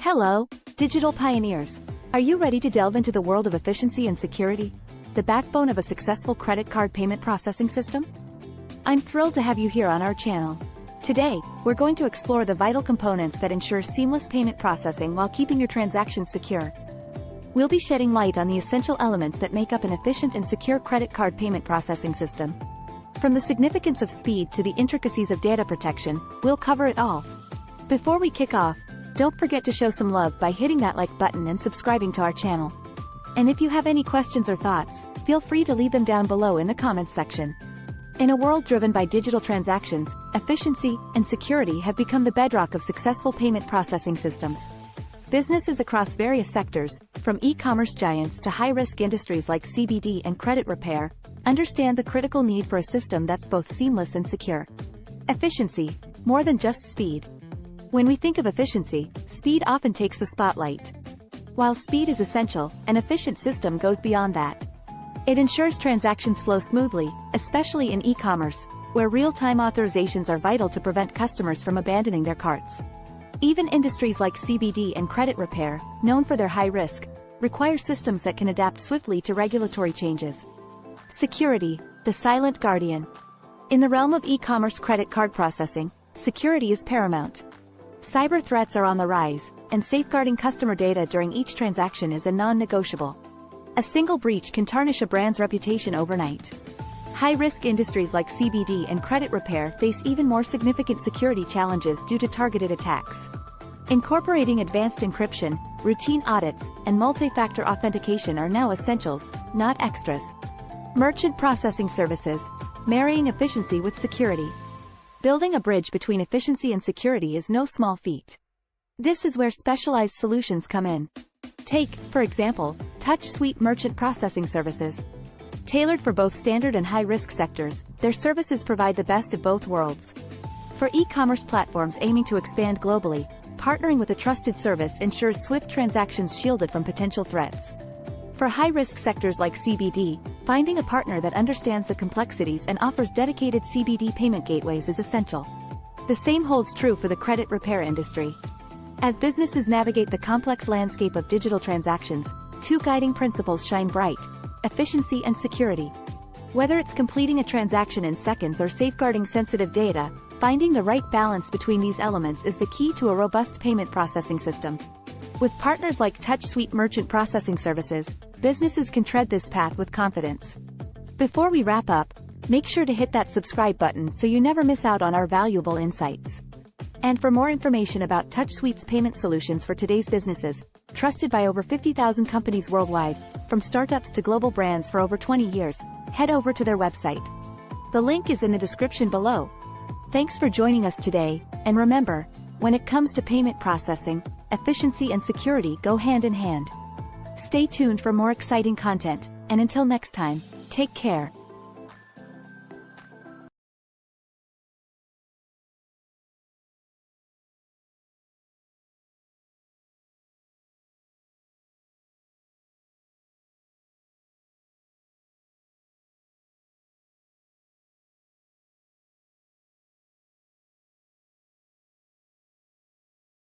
Hello, digital pioneers. Are you ready to delve into the world of efficiency and security, the backbone of a successful credit card payment processing system? I'm thrilled to have you here on our channel. Today, we're going to explore the vital components that ensure seamless payment processing while keeping your transactions secure. We'll be shedding light on the essential elements that make up an efficient and secure credit card payment processing system. From the significance of speed to the intricacies of data protection, we'll cover it all. Before we kick off, don't forget to show some love by hitting that like button and subscribing to our channel. And if you have any questions or thoughts, feel free to leave them down below in the comments section. In a world driven by digital transactions, efficiency and security have become the bedrock of successful payment processing systems. Businesses across various sectors, from e-commerce giants to high-risk industries like CBD and credit repair, understand the critical need for a system that's both seamless and secure. Efficiency, more than just speed. When we think of efficiency, speed often takes the spotlight. While speed is essential, an efficient system goes beyond that. It ensures transactions flow smoothly, especially in e-commerce, where real-time authorizations are vital to prevent customers from abandoning their carts. Even industries like CBD and credit repair, known for their high risk, require systems that can adapt swiftly to regulatory changes. Security, the silent guardian. In the realm of e-commerce credit card processing, security is paramount. Cyber threats are on the rise, and safeguarding customer data during each transaction is a non-negotiable. A single breach can tarnish a brand's reputation overnight. High-risk industries like CBD and credit repair face even more significant security challenges due to targeted attacks. Incorporating advanced encryption, routine audits, and multi-factor authentication are now essentials, not extras. Merchant processing services, marrying efficiency with security. Building a bridge between efficiency and security is no small feat. This is where specialized solutions come in. Take, for example, TouchSuite merchant processing services. Tailored for both standard and high-risk sectors, their services provide the best of both worlds. For e-commerce platforms aiming to expand globally, partnering with a trusted service ensures swift transactions shielded from potential threats. For high-risk sectors like CBD, finding a partner that understands the complexities and offers dedicated CBD payment gateways is essential. The same holds true for the credit repair industry. As businesses navigate the complex landscape of digital transactions, two guiding principles shine bright: efficiency and security. Whether it's completing a transaction in seconds or safeguarding sensitive data, finding the right balance between these elements is the key to a robust payment processing system. With partners like TouchSuite Merchant Processing Services, businesses can tread this path with confidence. Before we wrap up, make sure to hit that subscribe button so you never miss out on our valuable insights. And for more information about TouchSuite's payment solutions for today's businesses, trusted by over 50,000 companies worldwide, from startups to global brands for over 20 years, head over to their website. The link is in the description below. Thanks for joining us today, and remember, when it comes to payment processing, efficiency and security go hand in hand. Stay tuned for more exciting content, and until next time, take care.